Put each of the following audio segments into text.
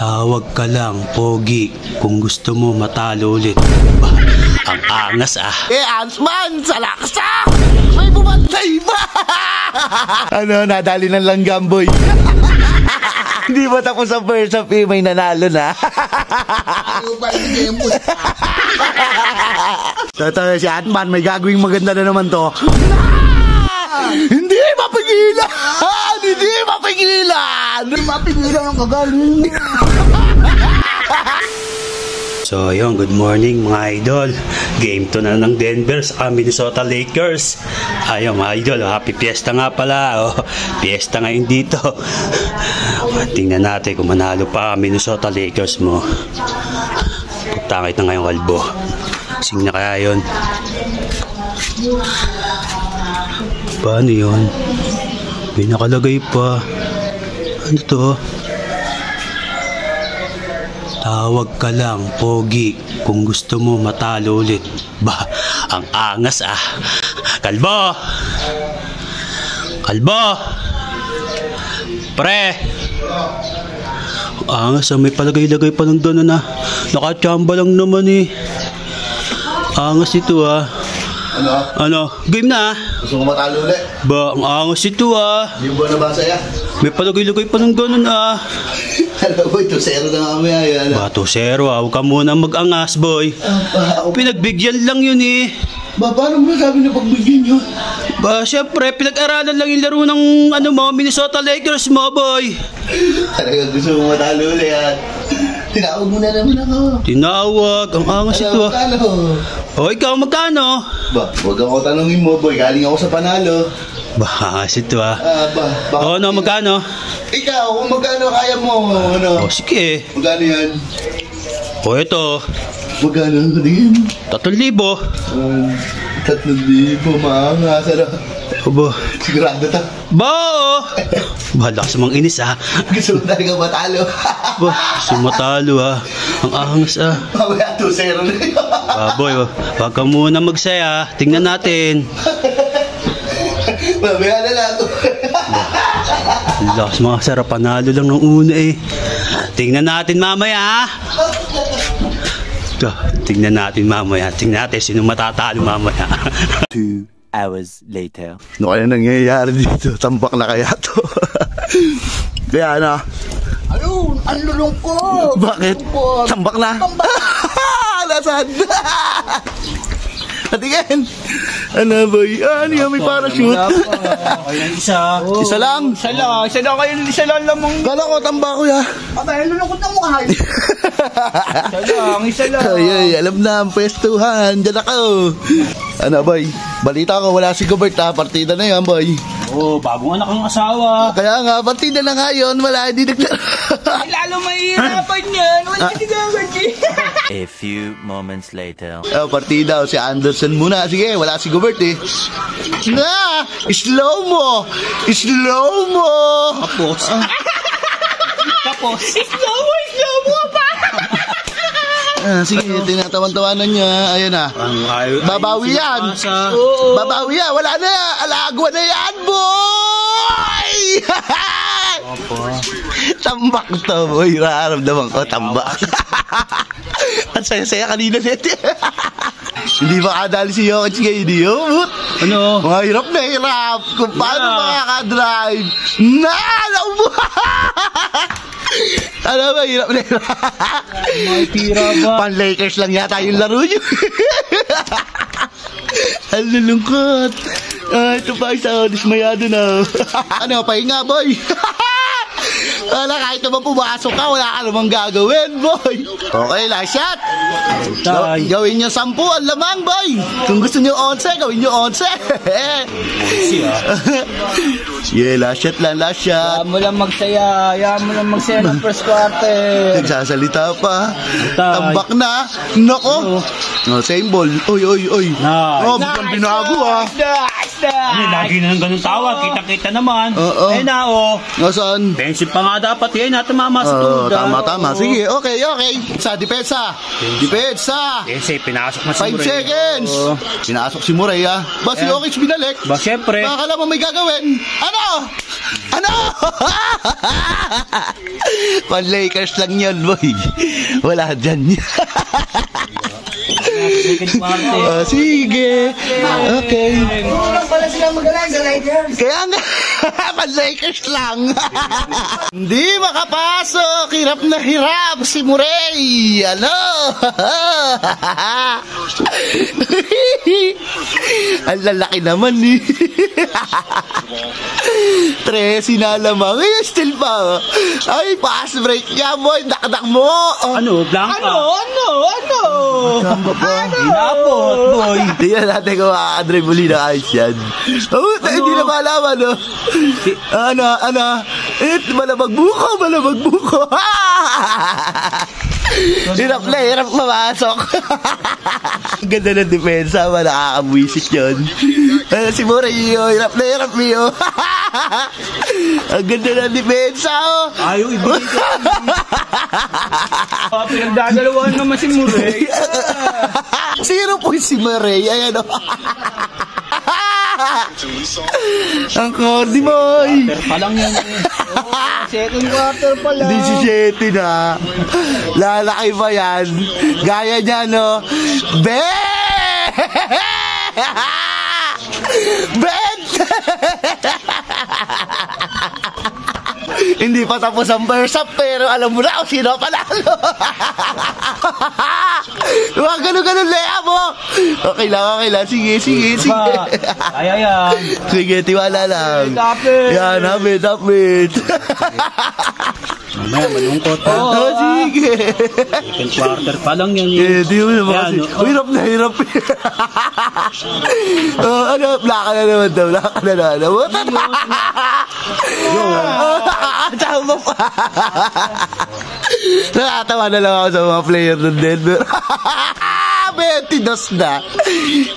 Tawag ka lang, Pogi, kung gusto mo matalo ulit. Ba, ang angas ah. Ansman, salaksak! May bumantay ba? Ano, nadali ng langgam, boy. Hindi ba tapos ang first half eh, may nanalo na? Ano ba yung game mo? Totoo si Antman, may gagawing maganda na naman to. Hindi mapigilan! Hindi mapigilan! Hindi mapigilan ang kagaling. So yun, good morning mga idol. Game 2 na ng Denver sa Minnesota Lakers. Ayun mga idol, happy fiesta nga pala. Fiesta ngayon dito. Tingnan natin kung manalo pa Minnesota Lakers mo. Pagtangit na ngayong kalbo. Sing na kaya yun. Paano yun? May nakalagay pa. Ano to? Tawag ka lang, Pogi, kung gusto mo matalo ulit. Ba, ang angas ah. Kalbo! Kalbo! Pre! Angas ah, may palagay-lagay pa lang doon na. Nakachamba lang naman eh. Angas ito ah. Ano? Game na ah. Gusto mo matalo ulit? Ba, ang angas ito ah. Hindi mo ba nabasa yan? May palagay-lagay pa lang doon ah. Alam mo, 2-0 na kami yan. Ba, 2-0 ah. Huwag ka muna mag-angas, boy. Pinagbigyan lang yun eh. Ba, paano mo sabi na pagbigyan yun? Ba, syempre, pinag-aralan lang yung laro ng ano mo, Minnesota Lakers mo, boy. Talaga gusto mo matalo ulit yan. Tinawag mo na naman ako. Tinawag. Ang angas ito ah. O, ikaw magkano? Ba, huwag ako tanungin mo, boy. Galing ako sa panalo. Ba, angas ito ah. O, ano, magkano? Ikaw, kung magkano kaya mo, ano? O, sige. Magkano yan? O, ito. Magkano ka din? 3,000. 3,000, maangas, ano? Aba. Sigurado ta. Ba, o. Bahala ka sa mga inis ah. Gusto mo talaga matalo. Ba, sumatalo ah. Ang angas ah. Mamaya 2-0 na yun. Boy, wag ka muna magsaya. Tingnan natin. Mamaya na lang. Lakas mga sarap, panalo lang ng una eh. Tingnan natin mamaya. Tingnan natin mamaya. Tingnan natin sino matatalo mamaya. 2 hours later. Ano kaya nangyayari dito? Tambak na kaya to? Kaya na. Ayun, ang lulong ko. Bakit? Tambak na? Tambak. Nasaan? Patingin. Ano boy? Ano yan? May parachute? Isa. Isa lang? Isa lang kayo, isa lang lamang. Kala ko tamba ko ya. Abay, lulungkot na mukha. Isa lang. Ay, alam na ang pwestuhan. Diyan ako. Ano boy? Balita ko wala si Gobert ha. Partida na yan boy. Oh, bagong anak ng asawa. Kaya nga, partida na ngayon. Wala, hindi naglaro. Ay, lalo mahirapan yan. Wala hindi gagawin. A few moments later. Partida si Anderson muna. Sige, wala si Gobert eh. Na! Slow mo! Slow mo! Tapos. Slow mo pa! Sige, tinatawan-tawanan niya. Ayan na. Babawi yan. Babawi yan. Wala na. Alagwa na yan, boy! Tambak to, boy. Nararamdaman ko, tambak. At saya-saya kanina nete. Hindi ba kadali si Jokic ngayon yun? Ano? Mga hirap na hirap. Kung paano makakadrive. Alam mo! Ano ba, hirap na hirap. May pira ba? Pan-Lakers lang yata yung laro nyo. Ang lulungkot. Ito pa isa, dismayado na. Ano, pahinga, boy. Wala, kahit naman pumasok ka, wala ka namang gagawin, boy. Okay, last shot. Gawin nyo 10 ang lamang, boy. Kung gusto nyo 11, gawin nyo 11. Yeah, last shot lang, last shot. Hayaan mo lang magsaya ng first quarter. Nagsasalita pa. Tambak na. Nako. Same ball. Oy. Biglang binago ah. Lagi na ng ganun tawag. Kita-kita naman. Oo. Ayun na oh. Nasaan? Pension pa nga dapat yan. Natamama sa Oo, tulda. tama. Sige, okay. Sa depensa. Depensa. Kasi pinasok na si 5 Muray. seconds. Pinasok si Muray, ha? Ba, si Okic binalik. Ba, syempre. Baka alam mo may gagawin. Ano? Pan-Lakers lang yun, boy. Wala dyan. Sige. Okay. Kulang pala sila magalang sa Lakers. Kaya nga, Pan-Lakers lang. Hindi makapasok. Hirap na hirap si Muray. Ano? Ang lalaki naman eh. 13 na lamang. Eh, still pa. Ay, pass break niya, boy. Dakdak mo. Ano? Blanca? Tama pa. Inapot, boy. Tingnan natin kung makakadribuli na ayos yan. Oh, hindi na malaman, no? Ano? Malabag buko. Hirap mamasok. Ang ganda ng depensa, nakakabwisit yun. Si Muray, hirap yun. Ang ganda ng depensa, oh. Ayaw, ibigay ko. Pinagdadalawan naman si Muray. Sino po si Muray? Ayan, oh. Ang corny, boy. Pa lang yan. Second quarter pa lang. 17 na. Lalaki pa yan. Gaya niya, no? Hindi pa tapos ang first half, pero alam mo na kung sino panalo. Mga ganun lea mo. Okay lang. Sige. Ayan. Sige, tiwala lang. Tapit. Yan, hapit. Mamaya, malungkot. Oh, sige. Second quarter pa lang yan. Di mo naman kasi. Hirap na. Blaka na naman daw. Tama pa. Nakatawa na lang ako sa mga player ng Denver. 22 na.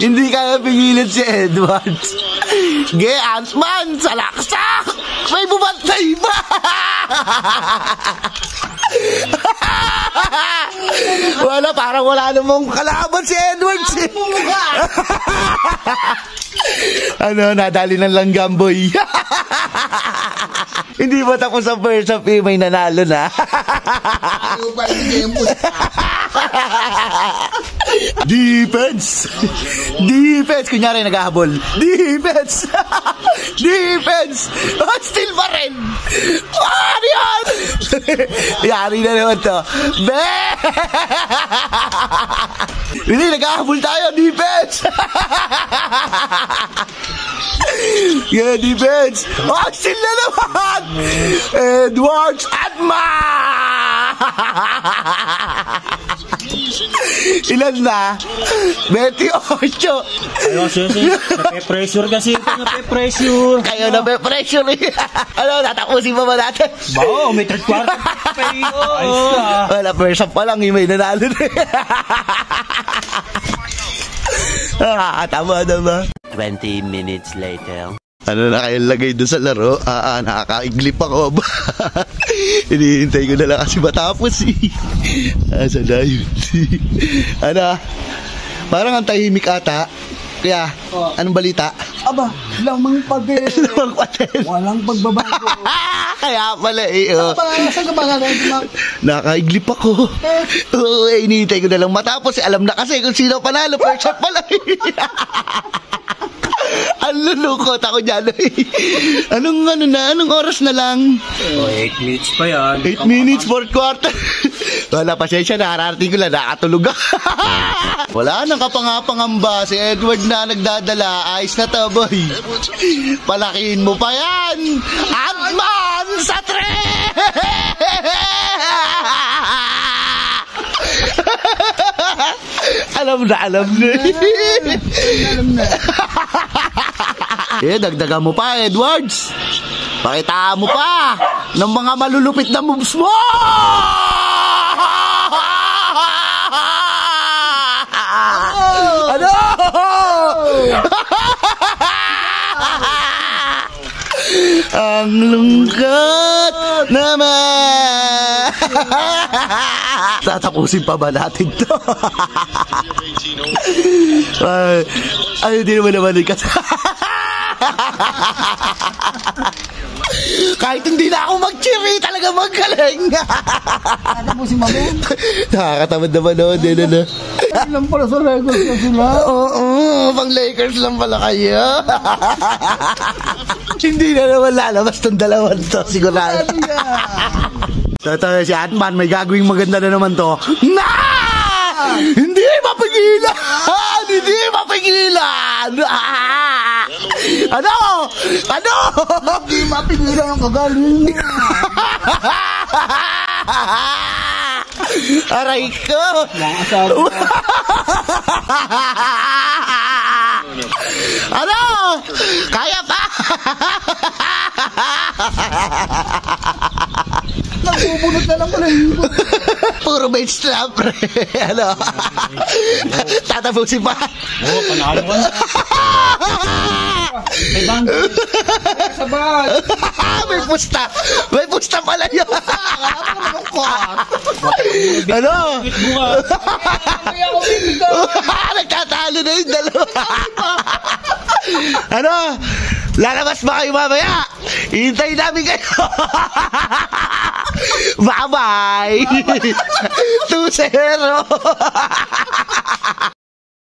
Hindi kaya pigilan si Edwards. Ant-Man sa laksak. May bumantay ba? Parang wala namang kalaban si Edwards. Nadali ng langgam, boy. Hindi ba tapos ang first half, may nanalo na? Defense! Kunyari naghahabol. Defense! Oh, still pa rin! Ano yan? Yari na naman to. Hindi, naghahabol tayo. Defense! Yeah, defense! Oh, still na naman! Edwards Atma! Ilan na? 28. Ayaw, nape-pressure kasi. Nape-pressure. Kayo nape-pressure eh. Tatapusin pa ba natin? Bao, may third quarter. Wala, first half pa lang, may nanalo na. Tama. 20 minutes later. Ano na kayong lagay doon sa laro? Nakakaiglip ako. Hinihintay ko na lang kasi matapos eh. Asa na yun? Parang ang tahimik ata. Kaya, anong balita? Aba, lamang pader. Walang pagbabago. Kaya pala eh. Saan ka ba nga? Nakaiglip ako. Hinihintay ko na lang matapos. Alam na kasi kung sino panalo. First shot pala. Ang lulukot ako dyan. Anong oras na lang? 8 minutes pa yan. 8 minutes, 4 quarter. Wala, pasensya na. Hararating ko lang. Nakatulog ako. Wala nang kapangapangamba. Si Edward na nagdadala. Ayos na to, boy. Palakihin mo pa yan. Ant-Man sa 3! Alam na. Alam na. Dagdagan mo pa, Edwards. Pakitaan mo pa ng mga malulupit na moves mo. Ano? Ang lungkot naman. Tatapusin pa ba natin to? Ay, hindi naman kasi. Kahit hindi na ako mag-cheery, talaga magaling. Ano po si Mamo? Nakakatamad naman noon din, ano? Ilan pala sa Lakers na sila? Oo, pang Lakers lang pala kayo. Hindi na naman lalabas ng dalawan to, sigurado. Totoo si Atman, may gagawing maganda na naman to. Na! Hindi mapigilan! Hindi mapigilan! Ano? Ano? Hindi mapigilan ang kagaling. Aray ko! Ano? Kaya pa? Nagbubunot na lang pala yung Puro bench trap, pre. Ano? Tatapusin pa. Oo, panalo ka na. May bangko. Sabag. May pusta. May pusta pala yun. Ano? Nagtatalo na yung dalawa. Ano? Lalabas ba kayo mamaya? Hintayin namin kayo. Bye-bye. 2-0.